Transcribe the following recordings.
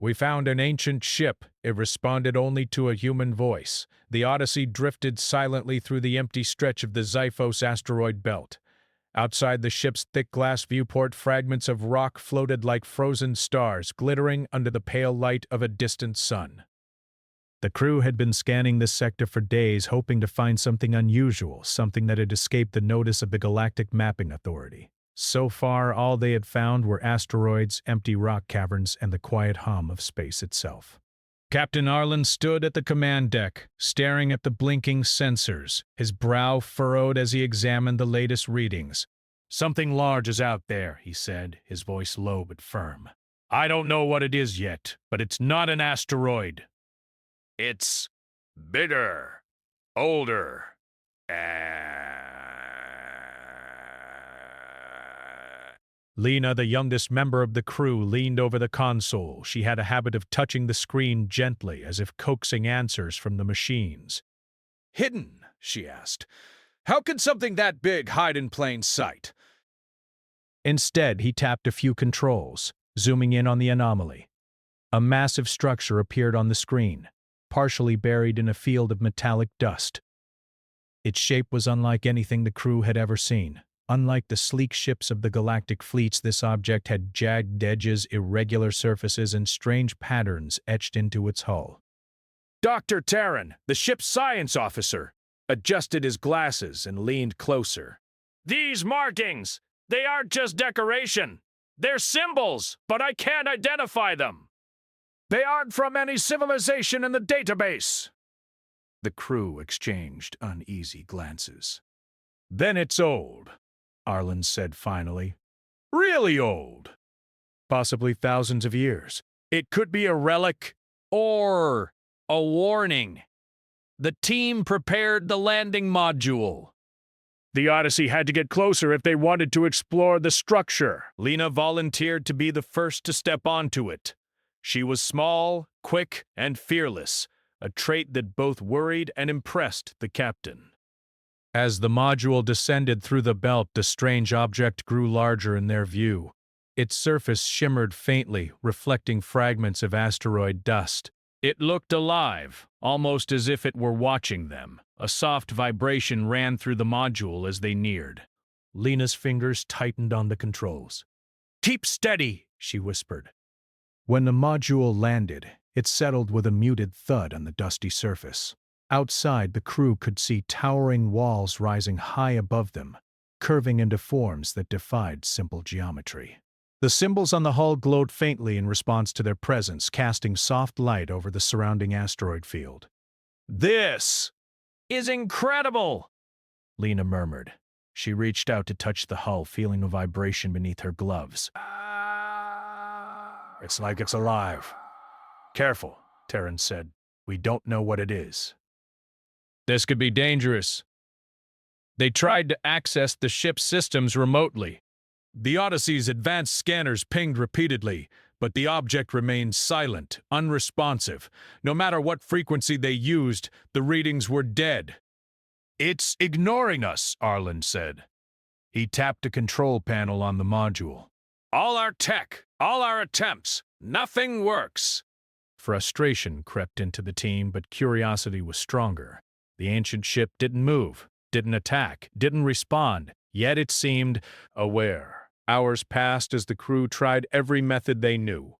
"We found an ancient ship." It responded only to a human voice. The Odyssey drifted silently through the empty stretch of the Xiphos asteroid belt. Outside the ship's thick glass viewport, fragments of rock floated like frozen stars, glittering under the pale light of a distant sun. The crew had been scanning this sector for days, hoping to find something unusual, something that had escaped the notice of the Galactic Mapping Authority. So far, all they had found were asteroids, empty rock caverns, and the quiet hum of space itself. Captain Arlen stood at the command deck, staring at the blinking sensors, his brow furrowed as he examined the latest readings. "Something large is out there," he said, his voice low but firm. "I don't know what it is yet, but it's not an asteroid. It's bigger, older, Lena, the youngest member of the crew, leaned over the console. She had a habit of touching the screen gently, as if coaxing answers from the machines. "Hidden?" she asked. "How could something that big hide in plain sight?" Instead, he tapped a few controls, zooming in on the anomaly. A massive structure appeared on the screen, partially buried in a field of metallic dust. Its shape was unlike anything the crew had ever seen. Unlike the sleek ships of the galactic fleets, this object had jagged edges, irregular surfaces, and strange patterns etched into its hull. Dr. Terran, the ship's science officer, adjusted his glasses and leaned closer. "These markings, they aren't just decoration. They're symbols, but I can't identify them. They aren't from any civilization in the database." The crew exchanged uneasy glances. "Then it's old," Arlen said finally. "Really old. Possibly thousands of years. It could be a relic or a warning. The team prepared the landing module. The Odyssey had to get closer if they wanted to explore the structure." Lena volunteered to be the first to step onto it. She was small, quick, and fearless, a trait that both worried and impressed the captain. As the module descended through the belt, the strange object grew larger in their view. Its surface shimmered faintly, reflecting fragments of asteroid dust. It looked alive, almost as if it were watching them. A soft vibration ran through the module as they neared. Lena's fingers tightened on the controls. "Keep steady," she whispered. When the module landed, it settled with a muted thud on the dusty surface. Outside, the crew could see towering walls rising high above them, curving into forms that defied simple geometry. The symbols on the hull glowed faintly in response to their presence, casting soft light over the surrounding asteroid field. "This is incredible," Lena murmured. She reached out to touch the hull, feeling a vibration beneath her gloves. "It's like it's alive." "Careful," Terran said. "We don't know what it is." "This could be dangerous." They tried to access the ship's systems remotely. The Odyssey's advanced scanners pinged repeatedly, but the object remained silent, unresponsive. No matter what frequency they used, the readings were dead. "It's ignoring us," Arlen said. He tapped a control panel on the module. "All our tech, all our attempts, nothing works." Frustration crept into the team, but curiosity was stronger. The ancient ship didn't move, didn't attack, didn't respond, yet it seemed aware. Hours passed as the crew tried every method they knew.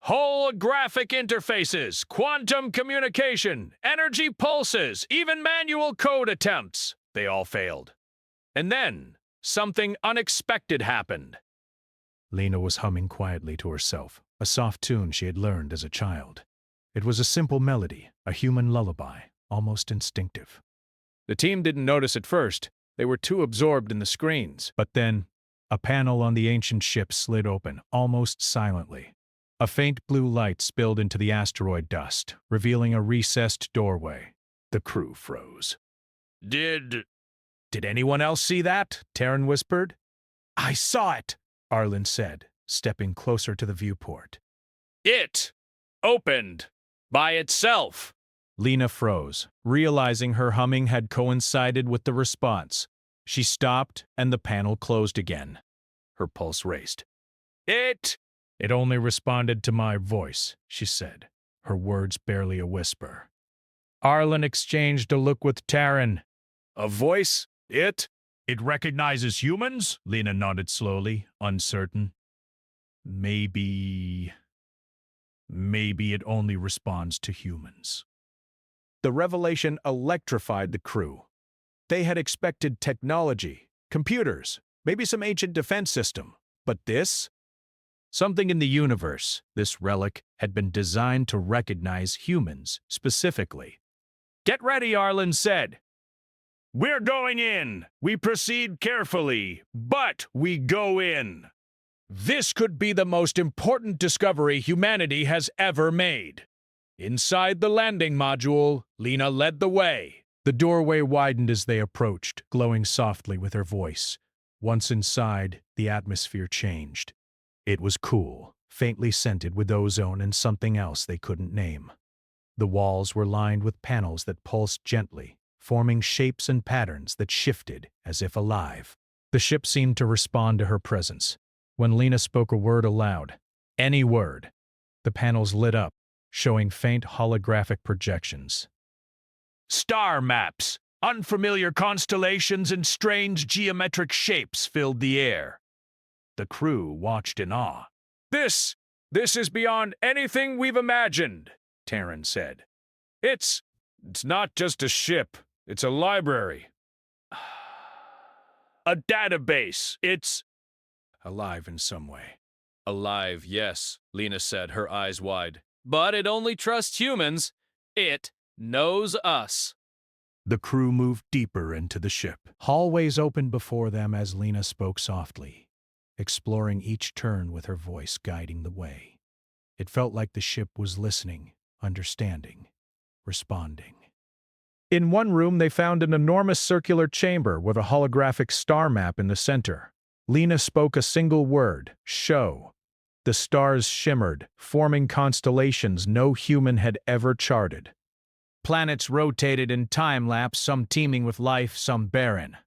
Holographic interfaces, quantum communication, energy pulses, even manual code attempts. They all failed. And then, something unexpected happened. Lena was humming quietly to herself, a soft tune she had learned as a child. It was a simple melody, a human lullaby, almost instinctive. The team didn't notice at first. They were too absorbed in the screens. But then, a panel on the ancient ship slid open, almost silently. A faint blue light spilled into the asteroid dust, revealing a recessed doorway. The crew froze. Did anyone else see that?" Terran whispered. "I saw it," Arlen said, stepping closer to the viewport. "It opened by itself." Lena froze, realizing her humming had coincided with the response. She stopped, and the panel closed again. Her pulse raced. "It It only responded to my voice, she said, her words barely a whisper. Arlen exchanged a look with Taryn. A voice? It recognizes humans? Lena nodded slowly, uncertain. Maybe it only responds to humans. The revelation electrified the crew. They had expected technology, computers, maybe some ancient defense system. But this? Something in the universe, this relic, had been designed to recognize humans specifically. Get ready, Arlen said. We're going in. We proceed carefully, but we go in. This could be the most important discovery humanity has ever made. Inside the landing module, Lena led the way. The doorway widened as they approached, glowing softly with her voice. Once inside, the atmosphere changed. It was cool, faintly scented with ozone and something else they couldn't name. The walls were lined with panels that pulsed gently, forming shapes and patterns that shifted as if alive. The ship seemed to respond to her presence. When Lena spoke a word aloud, any word, the panels lit up, showing faint holographic projections. Star maps, unfamiliar constellations and strange geometric shapes filled the air. The crew watched in awe. This is beyond anything we've imagined, Taryn said. It's not just a ship, it's a library. A database, it's alive in some way. Alive, yes, Lena said, her eyes wide. But it only trusts humans. It knows us. The crew moved deeper into the ship. Hallways opened before them as Lena spoke softly, exploring each turn with her voice guiding the way. It felt like the ship was listening, understanding, responding. In one room, they found an enormous circular chamber with a holographic star map in the center. Lena spoke a single word, show. The stars shimmered, forming constellations no human had ever charted. Planets rotated in time-lapse, some teeming with life, some barren.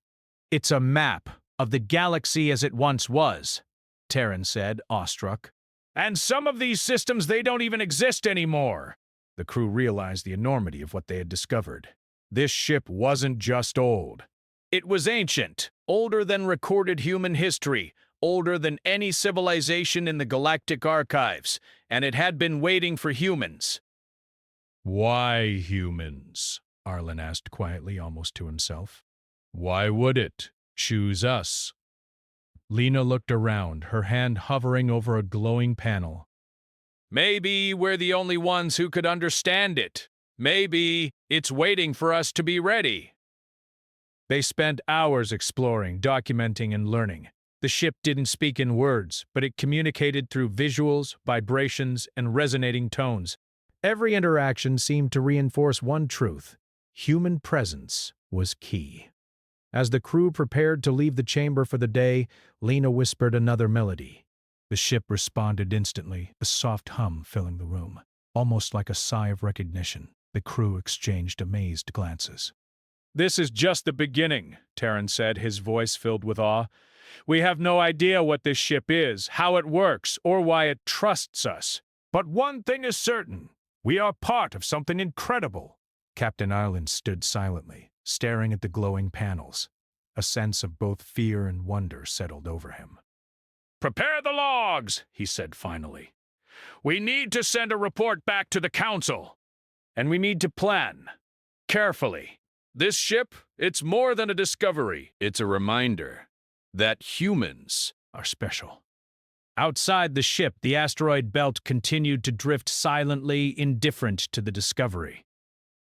It's a map of the galaxy as it once was, Taryn said, awestruck. And some of these systems, they don't even exist anymore. The crew realized the enormity of what they had discovered. This ship wasn't just old. It was ancient, older than recorded human history, older than any civilization in the galactic archives, and it had been waiting for humans. Why humans? Arlen asked quietly, almost to himself. Why would it choose us? Lena looked around, her hand hovering over a glowing panel. Maybe we're the only ones who could understand it. Maybe it's waiting for us to be ready. They spent hours exploring, documenting, and learning. The ship didn't speak in words, but it communicated through visuals, vibrations, and resonating tones. Every interaction seemed to reinforce one truth: human presence was key. As the crew prepared to leave the chamber for the day, Lena whispered another melody. The ship responded instantly, a soft hum filling the room. Almost like a sigh of recognition, the crew exchanged amazed glances. This is just the beginning, Taryn said, his voice filled with awe. We have no idea what this ship is, how it works, or why it trusts us. But one thing is certain. We are part of something incredible. Captain Ireland stood silently, staring at the glowing panels. A sense of both fear and wonder settled over him. Prepare the logs, he said finally. We need to send a report back to the council. And we need to plan. Carefully. This ship, it's more than a discovery. It's a reminder that humans are special. Outside the ship, the asteroid belt continued to drift silently, indifferent to the discovery.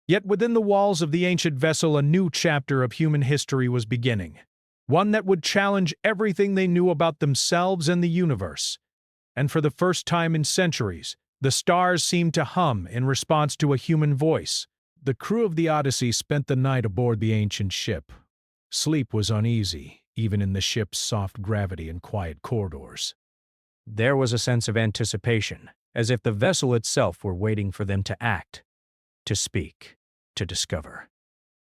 Yet within the walls of the ancient vessel, a new chapter of human history was beginning. One that would challenge everything they knew about themselves and the universe. And for the first time in centuries, the stars seemed to hum in response to a human voice. The crew of the Odyssey spent the night aboard the ancient ship. Sleep was uneasy, even in the ship's soft gravity and quiet corridors. There was a sense of anticipation, as if the vessel itself were waiting for them to act, to speak, to discover.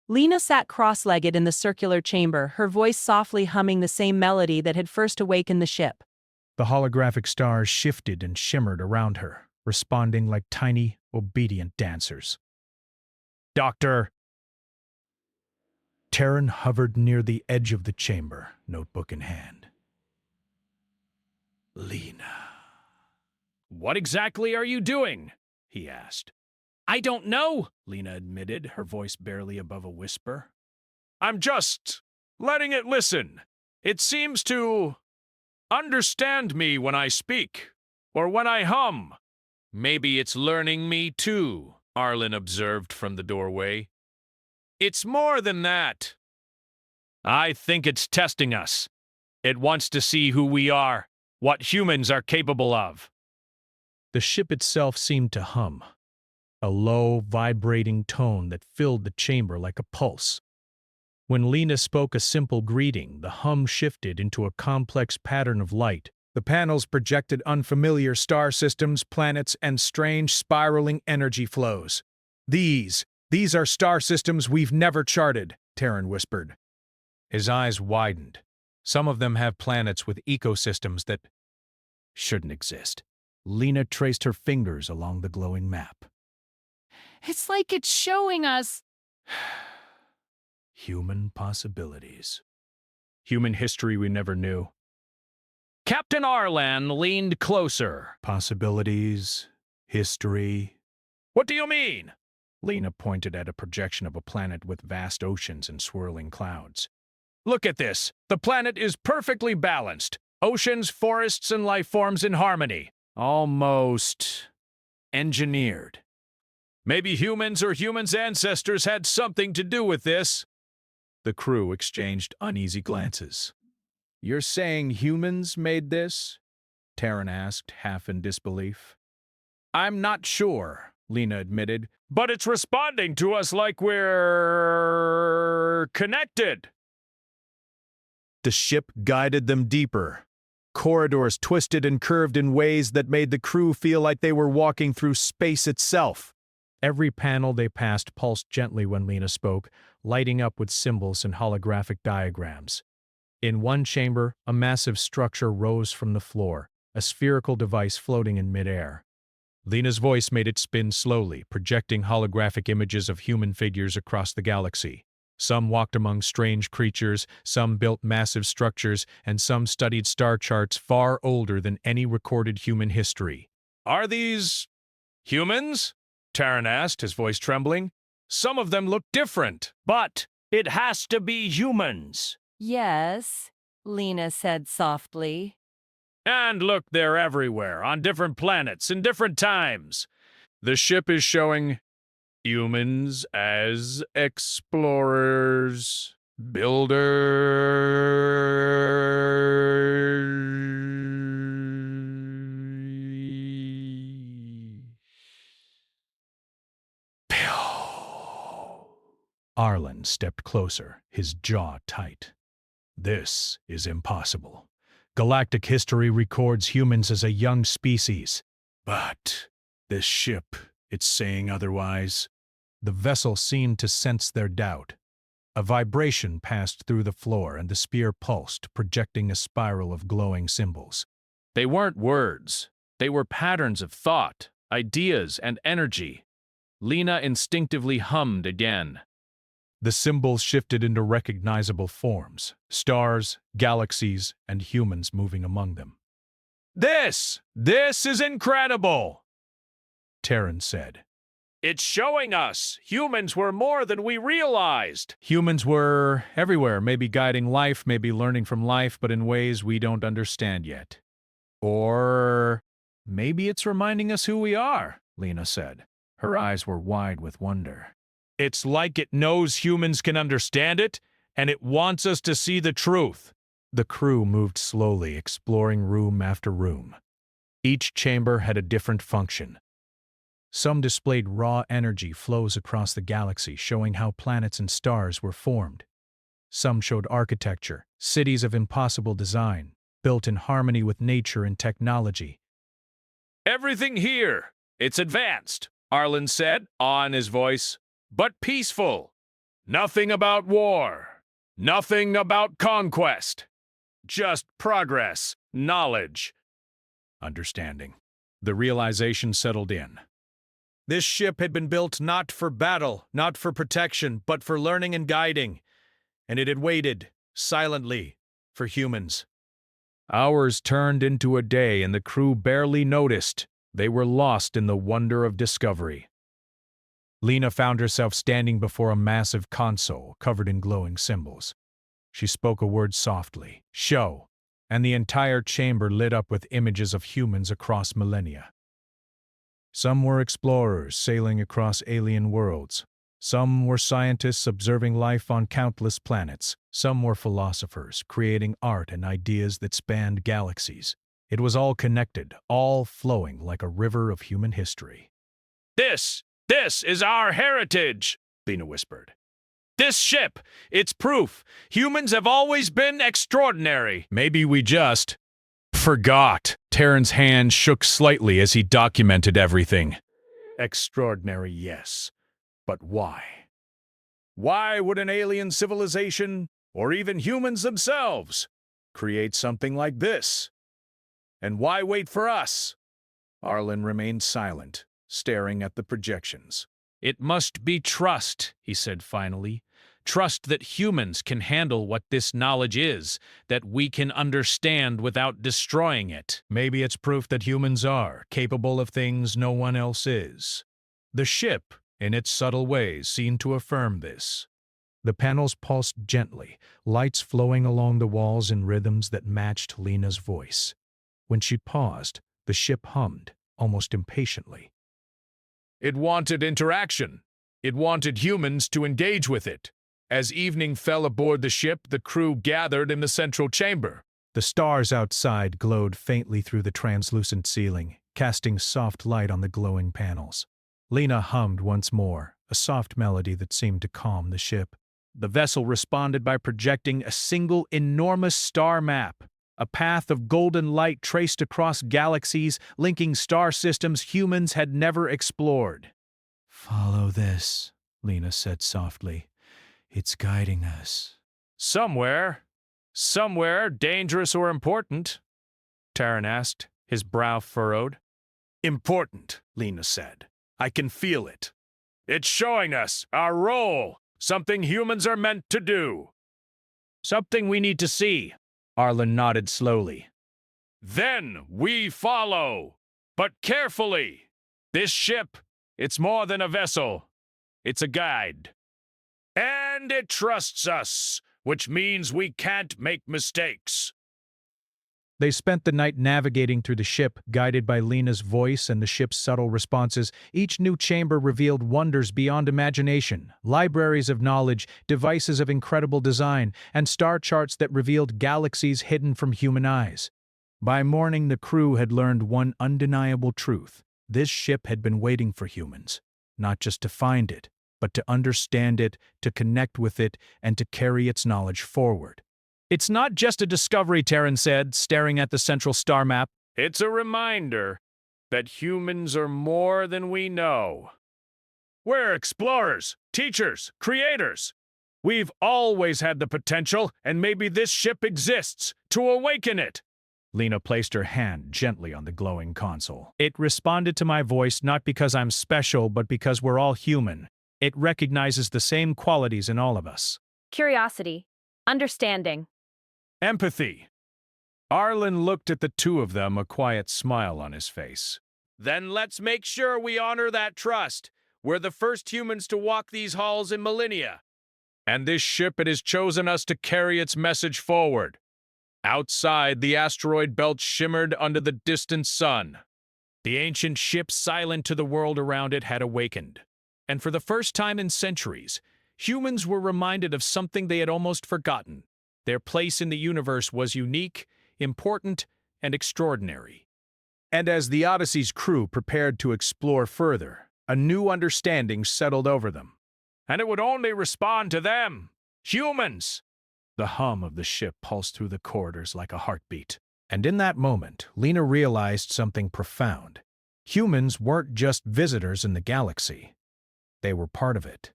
Lena sat cross-legged in the circular chamber, her voice softly humming the same melody that had first awakened the ship. The holographic stars shifted and shimmered around her, responding like tiny, obedient dancers. Doctor! Terran hovered near the edge of the chamber, notebook in hand. Lena. What exactly are you doing? He asked. I don't know, Lena admitted, her voice barely above a whisper. I'm just letting it listen. It seems to understand me when I speak, or when I hum. Maybe it's learning me too, Arlen observed from the doorway. It's more than that. I think it's testing us. It wants to see who we are, what humans are capable of. The ship itself seemed to hum, a low, vibrating tone that filled the chamber like a pulse. When Lena spoke a simple greeting, the hum shifted into a complex pattern of light. The panels projected unfamiliar star systems, planets, and strange spiraling energy flows. These are star systems we've never charted, Terran whispered. His eyes widened. Some of them have planets with ecosystems that shouldn't exist. Lena traced her fingers along the glowing map. It's like it's showing us. Human possibilities. Human history we never knew. Captain Arlan leaned closer. Possibilities, history. What do you mean? Lena pointed at a projection of a planet with vast oceans and swirling clouds. Look at this. The planet is perfectly balanced. Oceans, forests, and life forms in harmony. Almost engineered. Maybe humans or humans' ancestors had something to do with this. The crew exchanged uneasy glances. You're saying humans made this? Terran asked, half in disbelief. I'm not sure, Lena admitted, but it's responding to us like we're connected. The ship guided them deeper. Corridors twisted and curved in ways that made the crew feel like they were walking through space itself. Every panel they passed pulsed gently when Lena spoke, lighting up with symbols and holographic diagrams. In one chamber, a massive structure rose from the floor, a spherical device floating in midair. Lena's voice made it spin slowly, projecting holographic images of human figures across the galaxy. Some walked among strange creatures, some built massive structures, and some studied star charts far older than any recorded human history. Are these humans? Terran asked, his voice trembling. Some of them look different, but it has to be humans. Yes, Lena said softly. And look, they're everywhere, on different planets, in different times. The ship is showing humans as explorers, builders. Arlen stepped closer, his jaw tight. This is impossible. Galactic history records humans as a young species. But this ship, it's saying otherwise. The vessel seemed to sense their doubt. A vibration passed through the floor and the spear pulsed, projecting a spiral of glowing symbols. They weren't words. They were patterns of thought, ideas, and energy. Lena instinctively hummed again. The symbols shifted into recognizable forms, stars, galaxies, and humans moving among them. This is incredible, Terran said. It's showing us humans were more than we realized. Humans were everywhere, maybe guiding life, maybe learning from life, but in ways we don't understand yet. Or maybe it's reminding us who we are, Lena said. Her eyes were wide with wonder. It's like it knows humans can understand it, and it wants us to see the truth. The crew moved slowly, exploring room after room. Each chamber had a different function. Some displayed raw energy flows across the galaxy, showing how planets and stars were formed. Some showed architecture, cities of impossible design, built in harmony with nature and technology. Everything here, it's advanced, Arlen said, awe in his voice. But peaceful. Nothing about war. Nothing about conquest. Just progress, knowledge, understanding. The realization settled in. This ship had been built not for battle, not for protection, but for learning and guiding, and it had waited, silently, for humans. Hours turned into a day, and the crew barely noticed. They were lost in the wonder of discovery. Lena found herself standing before a massive console covered in glowing symbols. She spoke a word softly, "Show," and the entire chamber lit up with images of humans across millennia. Some were explorers sailing across alien worlds. Some were scientists observing life on countless planets. Some were philosophers creating art and ideas that spanned galaxies. It was all connected, all flowing like a river of human history. This is our heritage, Lena whispered. This ship, it's proof. Humans have always been extraordinary. Maybe we just forgot. Terran's hand shook slightly as he documented everything. Extraordinary, yes. But why? Why would an alien civilization, or even humans themselves, create something like this? And why wait for us? Arlen remained silent, staring at the projections. It must be trust, he said finally. Trust that humans can handle what this knowledge is, that we can understand without destroying it. Maybe it's proof that humans are capable of things no one else is. The ship, in its subtle ways, seemed to affirm this. The panels pulsed gently, lights flowing along the walls in rhythms that matched Lena's voice. When she paused, the ship hummed, almost impatiently. It wanted interaction. It wanted humans to engage with it. As evening fell aboard the ship, the crew gathered in the central chamber. The stars outside glowed faintly through the translucent ceiling, casting soft light on the glowing panels. Lena hummed once more, a soft melody that seemed to calm the ship. The vessel responded by projecting a single enormous star map, a path of golden light traced across galaxies, linking star systems humans had never explored. "Follow this," Lena said softly. "It's guiding us." Somewhere dangerous or important?" Terran asked, his brow furrowed. "Important," Lena said. "I can feel it. It's showing us our role, something humans are meant to do." "Something we need to see." Arlen nodded slowly. "Then we follow, but carefully. This ship, it's more than a vessel. It's a guide. And it trusts us, which means we can't make mistakes." They spent the night navigating through the ship, guided by Lena's voice and the ship's subtle responses. Each new chamber revealed wonders beyond imagination, libraries of knowledge, devices of incredible design, and star charts that revealed galaxies hidden from human eyes. By morning, the crew had learned one undeniable truth. This ship had been waiting for humans, not just to find it, but to understand it, to connect with it, and to carry its knowledge forward. "It's not just a discovery," Terran said, staring at the central star map. "It's a reminder that humans are more than we know. We're explorers, teachers, creators. We've always had the potential, and maybe this ship exists to awaken it." Lena placed her hand gently on the glowing console. "It responded to my voice not because I'm special, but because we're all human. It recognizes the same qualities in all of us. Curiosity, understanding, Empathy." Arlen looked at the two of them, a quiet smile on his face. "Then let's make sure we honor that trust. We're the first humans to walk these halls in millennia. And this ship, it has chosen us to carry its message forward." Outside, the asteroid belt shimmered under the distant sun. The ancient ship, silent to the world around it, had awakened. And for the first time in centuries, humans were reminded of something they had almost forgotten. Their place in the universe was unique, important, and extraordinary. And as the Odyssey's crew prepared to explore further, a new understanding settled over them. And it would only respond to them, humans. The hum of the ship pulsed through the corridors like a heartbeat. And in that moment, Lena realized something profound. Humans weren't just visitors in the galaxy. They were part of it.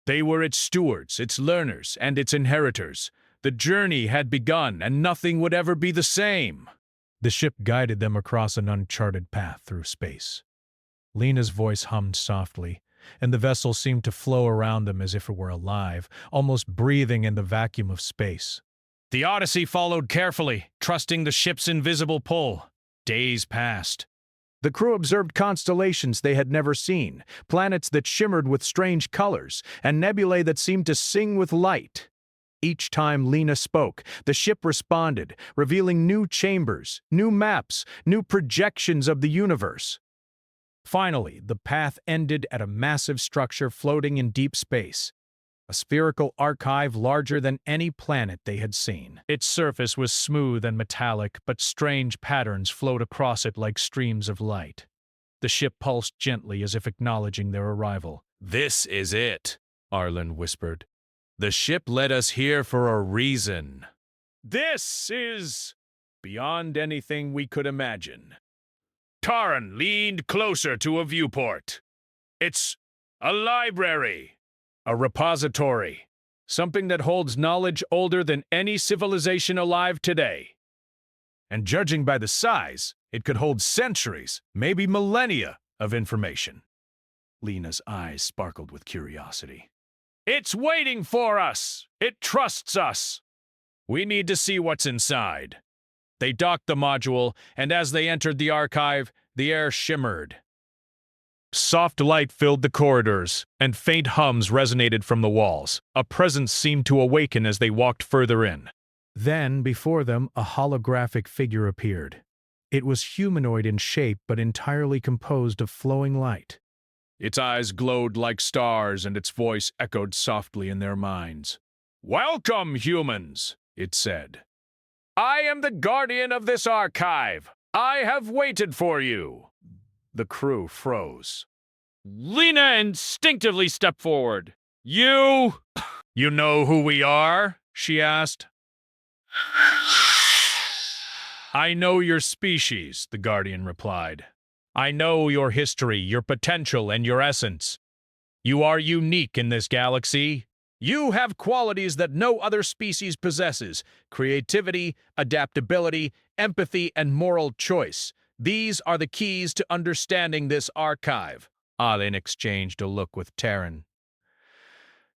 They were its stewards, its learners, and its inheritors. The journey had begun, and nothing would ever be the same. The ship guided them across an uncharted path through space. Lena's voice hummed softly, and the vessel seemed to flow around them as if it were alive, almost breathing in the vacuum of space. The Odyssey followed carefully, trusting the ship's invisible pull. Days passed. The crew observed constellations they had never seen, planets that shimmered with strange colors, and nebulae that seemed to sing with light. Each time Lena spoke, the ship responded, revealing new chambers, new maps, new projections of the universe. Finally, the path ended at a massive structure floating in deep space, a spherical archive larger than any planet they had seen. Its surface was smooth and metallic, but strange patterns flowed across it like streams of light. The ship pulsed gently as if acknowledging their arrival. "This is it," Arlen whispered. "The ship led us here for a reason." This is beyond anything we could imagine. Taran leaned closer to a viewport. "It's a library." A repository, something that holds knowledge older than any civilization alive today. And judging by the size, it could hold centuries, maybe millennia, of information. Lena's eyes sparkled with curiosity. It's waiting for us! It trusts us! We need to see what's inside. They docked the module, and as they entered the archive, the air shimmered. Soft light filled the corridors, and faint hums resonated from the walls. A presence seemed to awaken as they walked further in. Then, before them, a holographic figure appeared. It was humanoid in shape, but entirely composed of flowing light. Its eyes glowed like stars, and its voice echoed softly in their minds. "Welcome, humans," it said. "I am the guardian of this archive. I have waited for you." The crew froze. Lena instinctively stepped forward. You know who we are?" she asked. "I know your species," the Guardian replied. "I know your history, your potential, and your essence. You are unique in this galaxy. You have qualities that no other species possesses: creativity, adaptability, empathy, and moral choice. These are the keys to understanding this archive." Arlen exchanged a look with Taran.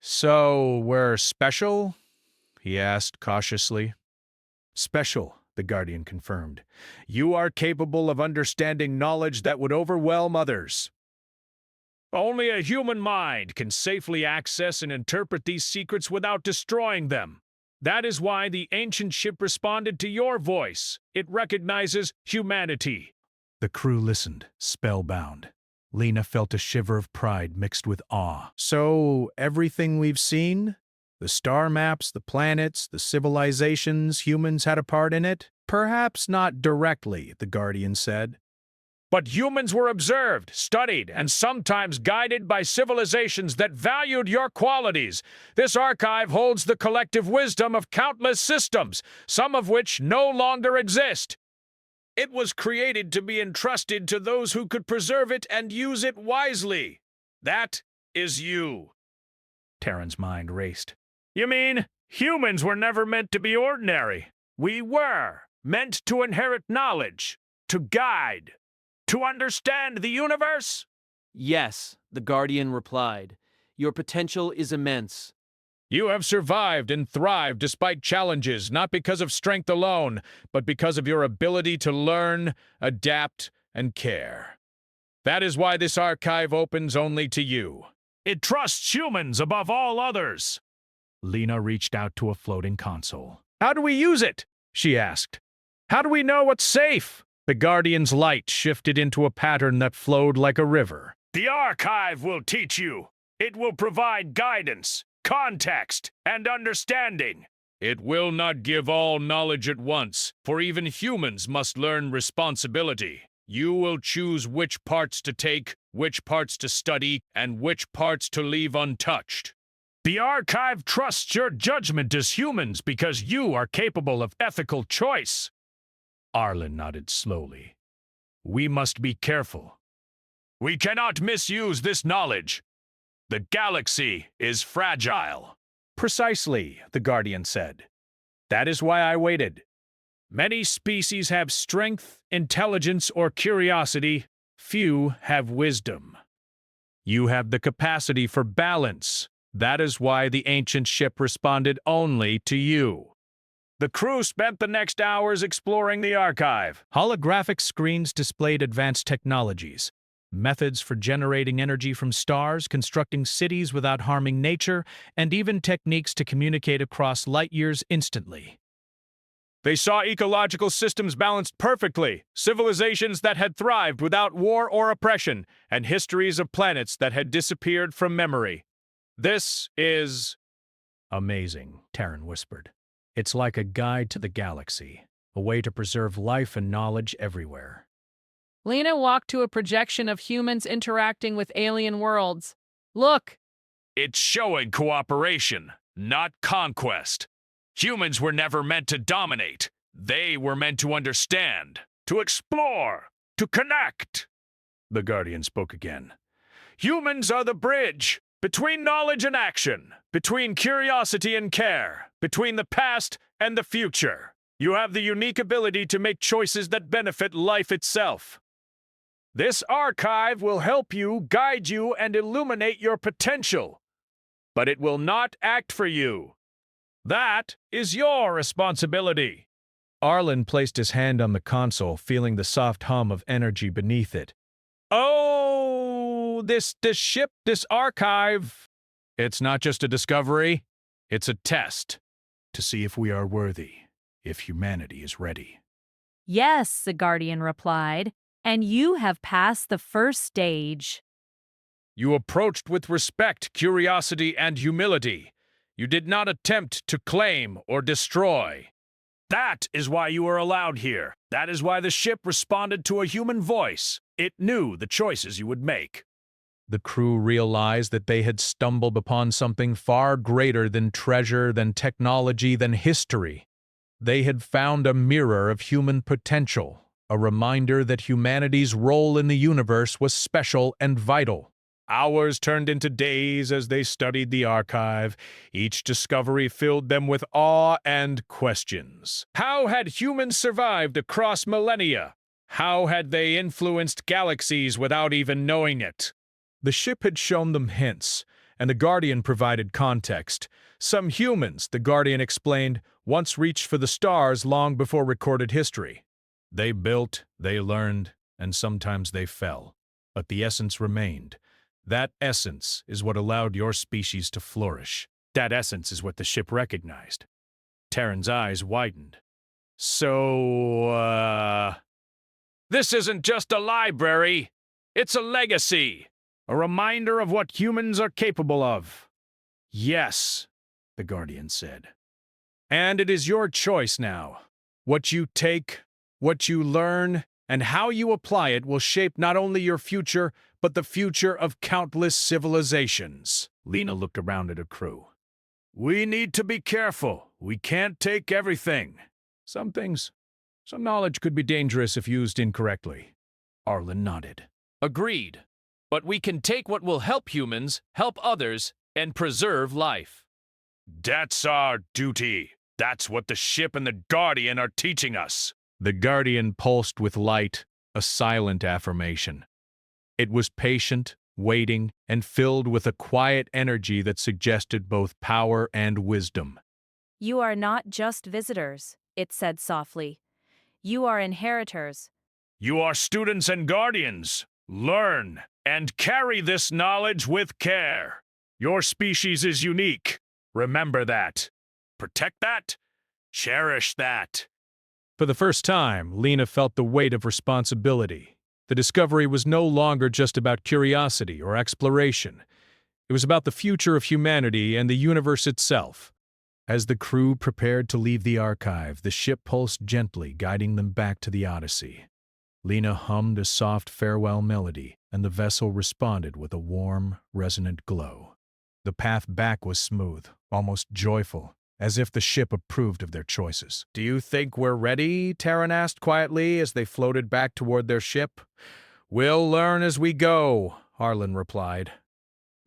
"So, we're special?" he asked cautiously. "Special," the Guardian confirmed. "You are capable of understanding knowledge that would overwhelm others. Only a human mind can safely access and interpret these secrets without destroying them. That is why the ancient ship responded to your voice. It recognizes humanity." The crew listened, spellbound. Lena felt a shiver of pride mixed with awe. "So, everything we've seen? The star maps, the planets, the civilizations, humans had a part in it? Perhaps not directly," the Guardian said. "But humans were observed, studied, and sometimes guided by civilizations that valued your qualities. This archive holds the collective wisdom of countless systems, some of which no longer exist. It was created to be entrusted to those who could preserve it and use it wisely. That is you." Taran's mind raced. "You mean humans were never meant to be ordinary? We were meant to inherit knowledge, to guide, to understand the universe?" "Yes," the Guardian replied. "Your potential is immense." "You have survived and thrived despite challenges, not because of strength alone, but because of your ability to learn, adapt, and care. That is why this archive opens only to you. It trusts humans above all others." Lena reached out to a floating console. "How do we use it?" she asked. "How do we know what's safe?" The Guardian's light shifted into a pattern that flowed like a river. "The archive will teach you. It will provide guidance, context, and understanding. It will not give all knowledge at once, for even humans must learn responsibility. You will choose which parts to take, which parts to study, and which parts to leave untouched. The archive trusts your judgment as humans because you are capable of ethical choice." Arlen nodded slowly. "We must be careful. We cannot misuse this knowledge. The galaxy is fragile." "Precisely," the Guardian said. "That is why I waited. Many species have strength, intelligence, or curiosity. Few have wisdom. You have the capacity for balance. That is why the ancient ship responded only to you. The crew spent the next hours exploring the archive. Holographic screens displayed advanced technologies, methods for generating energy from stars, constructing cities without harming nature, and even techniques to communicate across light years instantly. They saw ecological systems balanced perfectly, civilizations that had thrived without war or oppression, and histories of planets that had disappeared from memory. This is Amazing, Terran whispered. It's like a guide to the galaxy, a way to preserve life and knowledge everywhere. Lena walked to a projection of humans interacting with alien worlds. Look! It's showing cooperation, not conquest. Humans were never meant to dominate. They were meant to understand, to explore, to connect. The Guardian spoke again. Humans are the bridge between knowledge and action, between curiosity and care, between the past and the future. You have the unique ability to make choices that benefit life itself. This archive will help you, guide you, and illuminate your potential. But it will not act for you. That is your responsibility. Arlen placed his hand on the console, feeling the soft hum of energy beneath it. Oh, this ship, this archive. It's not just a discovery, it's a test to see if we are worthy, if humanity is ready. Yes, the Guardian replied, and you have passed the first stage. You approached with respect, curiosity, and humility. You did not attempt to claim or destroy. That is why you were allowed here. That is why the ship responded to a human voice. It knew the choices you would make. The crew realized that they had stumbled upon something far greater than treasure, than technology, than history. They had found a mirror of human potential, a reminder that humanity's role in the universe was special and vital. Hours turned into days as they studied the archive. Each discovery filled them with awe and questions. How had humans survived across millennia? How had they influenced galaxies without even knowing it? The ship had shown them hints, and the Guardian provided context. Some humans, the Guardian explained, once reached for the stars long before recorded history. They built, they learned, and sometimes they fell. But the essence remained. That essence is what allowed your species to flourish. That essence is what the ship recognized. Terran's eyes widened. So, this isn't just a library. It's a legacy. A reminder of what humans are capable of. Yes, the Guardian said. And it is your choice now. What you take, what you learn, and how you apply it will shape not only your future, but the future of countless civilizations. Lena looked around at her crew. We need to be careful. We can't take everything. Some knowledge could be dangerous if used incorrectly. Arlen nodded. Agreed. But we can take what will help humans, help others, and preserve life. That's our duty. That's what the ship and the Guardian are teaching us. The Guardian pulsed with light, a silent affirmation. It was patient, waiting, and filled with a quiet energy that suggested both power and wisdom. You are not just visitors, it said softly. You are inheritors. You are students and guardians. Learn and carry this knowledge with care. Your species is unique. Remember that. Protect that. Cherish that. For the first time, Lena felt the weight of responsibility. The discovery was no longer just about curiosity or exploration. It was about the future of humanity and the universe itself. As the crew prepared to leave the archive, the ship pulsed gently, guiding them back to the Odyssey. Lena hummed a soft farewell melody, and the vessel responded with a warm, resonant glow. The path back was smooth, almost joyful, as if the ship approved of their choices. "Do you think we're ready?" Terran asked quietly as they floated back toward their ship. "We'll learn as we go," Arlen replied.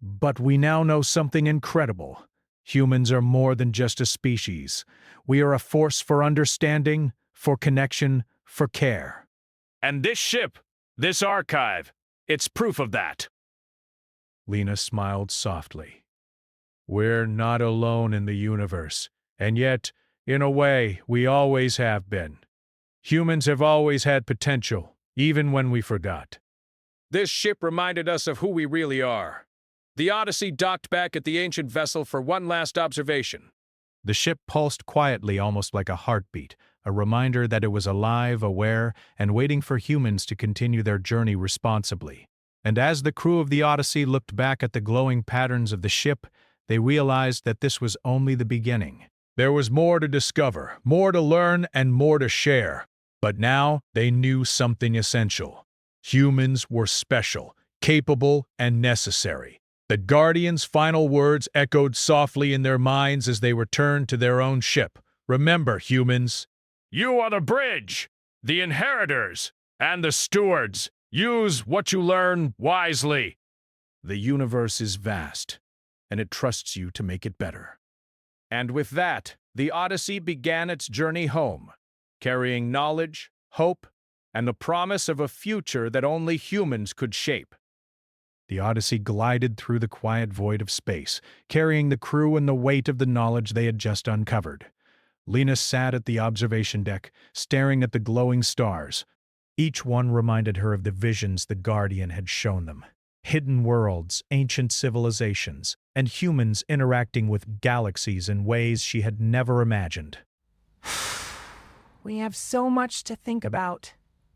"But we now know something incredible. Humans are more than just a species. We are a force for understanding, for connection, for care. And this ship, this archive, it's proof of that. Lena smiled softly. We're not alone in the universe, and yet, in a way, we always have been. Humans have always had potential, even when we forgot. This ship reminded us of who we really are. The Odyssey docked back at the ancient vessel for one last observation. The ship pulsed quietly, almost like a heartbeat, a reminder that it was alive, aware, and waiting for humans to continue their journey responsibly. And as the crew of the Odyssey looked back at the glowing patterns of the ship, they realized that this was only the beginning. There was more to discover, more to learn, and more to share. But now they knew something essential. Humans were special, capable, and necessary. The Guardians' final words echoed softly in their minds as they returned to their own ship. Remember, humans. You are the bridge, the inheritors, and the stewards. Use what you learn wisely. The universe is vast, and it trusts you to make it better. And with that, the Odyssey began its journey home, carrying knowledge, hope, and the promise of a future that only humans could shape. The Odyssey glided through the quiet void of space, carrying the crew and the weight of the knowledge they had just uncovered. Lena sat at the observation deck, staring at the glowing stars. Each one reminded her of the visions the Guardian had shown them. Hidden worlds, ancient civilizations, and humans interacting with galaxies in ways she had never imagined. We have so much to think about,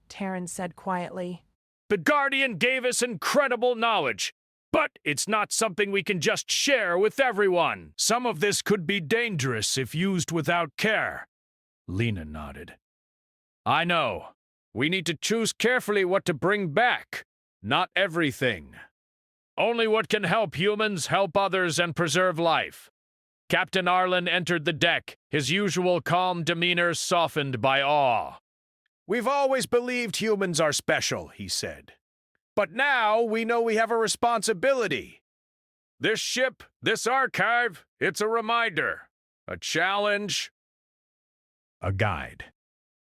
Taryn said quietly. The Guardian gave us incredible knowledge, but it's not something we can just share with everyone. Some of this could be dangerous if used without care. Lena nodded. I know. We need to choose carefully what to bring back. Not everything. Only what can help humans, help others, and preserve life. Captain Arlen entered the deck, his usual calm demeanor softened by awe. We've always believed humans are special, he said. But now we know we have a responsibility. This ship, this archive, it's a reminder, a challenge, a guide.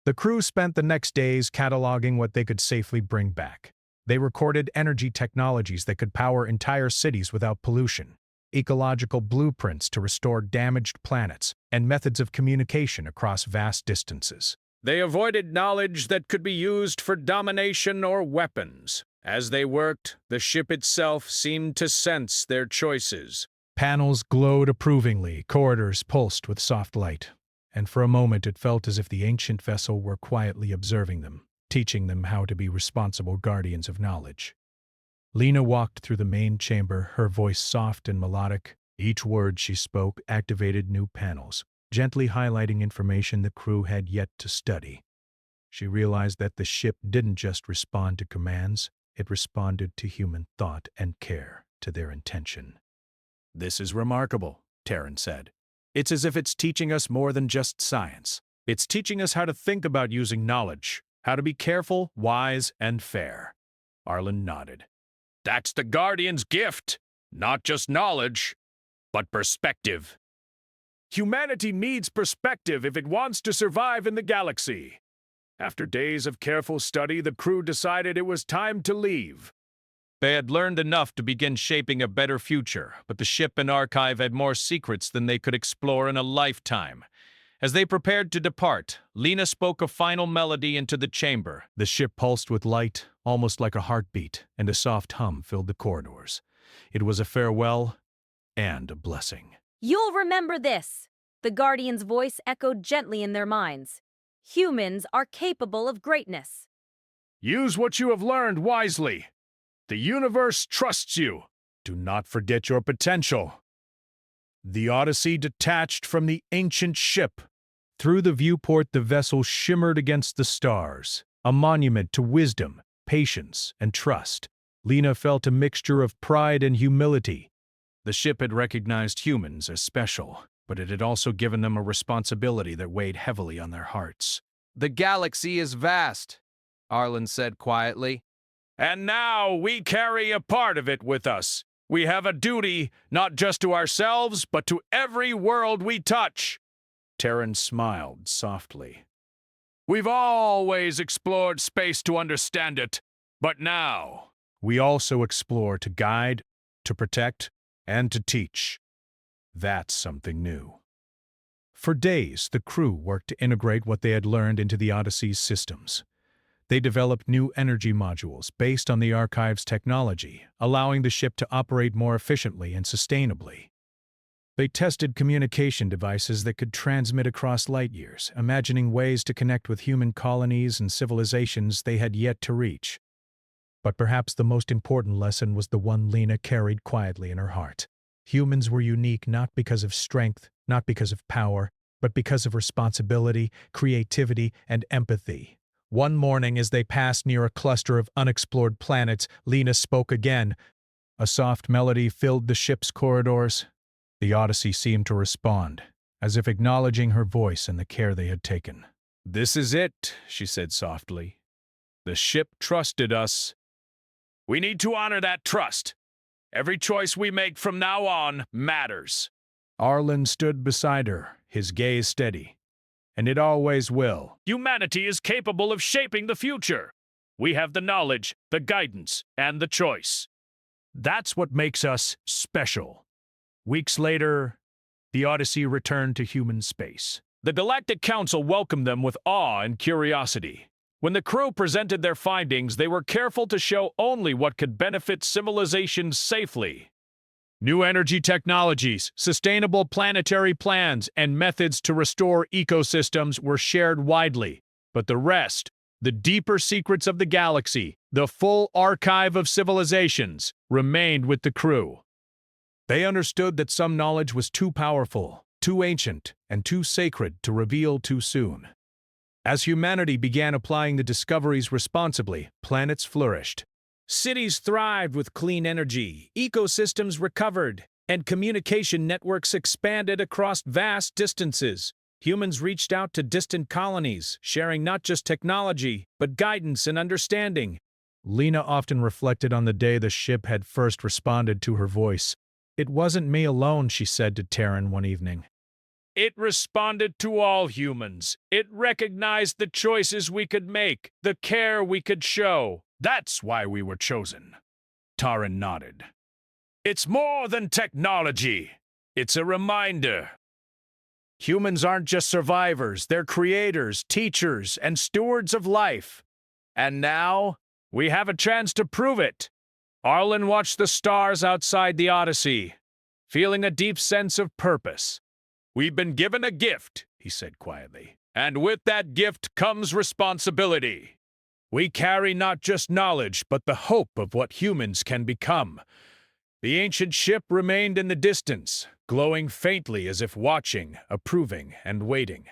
The crew spent the next days cataloging what they could safely bring back. They recorded energy technologies that could power entire cities without pollution, ecological blueprints to restore damaged planets, and methods of communication across vast distances. They avoided knowledge that could be used for domination or weapons. As they worked, the ship itself seemed to sense their choices. Panels glowed approvingly, corridors pulsed with soft light, and for a moment it felt as if the ancient vessel were quietly observing them, teaching them how to be responsible guardians of knowledge. Lena walked through the main chamber, her voice soft and melodic. Each word she spoke activated new panels, gently highlighting information the crew had yet to study. She realized that the ship didn't just respond to commands, it responded to human thought and care, to their intention. This is remarkable, Taryn said. It's as if it's teaching us more than just science. It's teaching us how to think about using knowledge, how to be careful, wise, and fair. Arlen nodded. That's the Guardian's gift. Not just knowledge, but perspective. Humanity needs perspective if it wants to survive in the galaxy. After days of careful study, the crew decided it was time to leave. They had learned enough to begin shaping a better future, but the ship and archive had more secrets than they could explore in a lifetime. As they prepared to depart, Lena spoke a final melody into the chamber. The ship pulsed with light, almost like a heartbeat, and a soft hum filled the corridors. It was a farewell and a blessing. You'll remember this. The Guardian's voice echoed gently in their minds. Humans are capable of greatness. Use what you have learned wisely. The universe trusts you. Do not forget your potential. The Odyssey detached from the ancient ship. Through the viewport, the vessel shimmered against the stars, a monument to wisdom, patience, and trust. Lena felt a mixture of pride and humility. The ship had recognized humans as special, but it had also given them a responsibility that weighed heavily on their hearts. The galaxy is vast, Arlen said quietly. And now we carry a part of it with us. We have a duty, not just to ourselves, but to every world we touch. Taryn smiled softly. We've always explored space to understand it, but now We also explore to guide, to protect, and to teach. That's something new. For days, the crew worked to integrate what they had learned into the Odyssey's systems. They developed new energy modules based on the Archive's technology, allowing the ship to operate more efficiently and sustainably. They tested communication devices that could transmit across light years, imagining ways to connect with human colonies and civilizations they had yet to reach. But perhaps the most important lesson was the one Lena carried quietly in her heart. Humans were unique not because of strength, not because of power, but because of responsibility, creativity, and empathy. One morning, as they passed near a cluster of unexplored planets, Lena spoke again. A soft melody filled the ship's corridors. The Odyssey seemed to respond, as if acknowledging her voice and the care they had taken. "This is it," she said softly. "The ship trusted us." we need to honor that trust. Every choice we make from now on matters. Arlen stood beside her, his gaze steady. And it always will. Humanity is capable of shaping the future. We have the knowledge, the guidance, and the choice. That's what makes us special. Weeks later, the Odyssey returned to human space. The Galactic Council welcomed them with awe and curiosity. When the crew presented their findings, they were careful to show only what could benefit civilizations safely. New energy technologies, sustainable planetary plans, and methods to restore ecosystems were shared widely. But the rest, the deeper secrets of the galaxy, the full archive of civilizations, remained with the crew. They understood that some knowledge was too powerful, too ancient, and too sacred to reveal too soon. As humanity began applying the discoveries responsibly, planets flourished. Cities thrived with clean energy, ecosystems recovered, and communication networks expanded across vast distances. Humans reached out to distant colonies, sharing not just technology, but guidance and understanding. Lena often reflected on the day the ship had first responded to her voice. "It wasn't me alone," she said to Terran one evening. It responded to all humans. It recognized the choices we could make, the care we could show. That's why we were chosen. Taran nodded. It's more than technology. It's a reminder. Humans aren't just survivors. They're creators, teachers, and stewards of life. And now, we have a chance to prove it. Arlen watched the stars outside the Odyssey, feeling a deep sense of purpose. We've been given a gift, he said quietly. And with that gift comes responsibility. We carry not just knowledge, but the hope of what humans can become. The ancient ship remained in the distance, glowing faintly as if watching, approving, and waiting.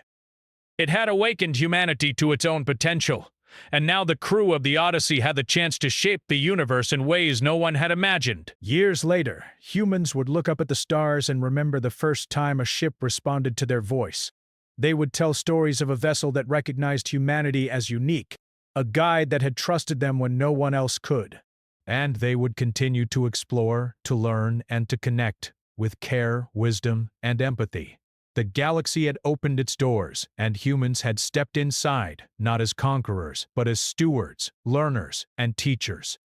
It had awakened humanity to its own potential, and now the crew of the Odyssey had the chance to shape the universe in ways no one had imagined. Years later, humans would look up at the stars and remember the first time a ship responded to their voice. They would tell stories of a vessel that recognized humanity as unique, a guide that had trusted them when no one else could. And they would continue to explore, to learn, and to connect, with care, wisdom, and empathy. The galaxy had opened its doors, and humans had stepped inside, not as conquerors, but as stewards, learners, and teachers.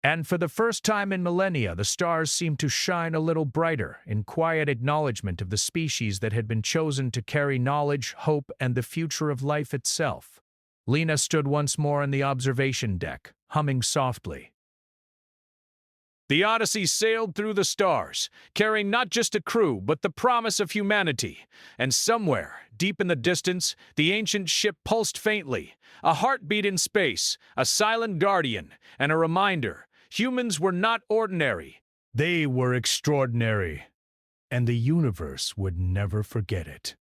And for the first time in millennia, the stars seemed to shine a little brighter, in quiet acknowledgement of the species that had been chosen to carry knowledge, hope, and the future of life itself. Lena stood once more on the observation deck, humming softly. The Odyssey sailed through the stars, carrying not just a crew, but the promise of humanity. And somewhere, deep in the distance, the ancient ship pulsed faintly, a heartbeat in space, a silent guardian, and a reminder. Humans were not ordinary. They were extraordinary, and the universe would never forget it.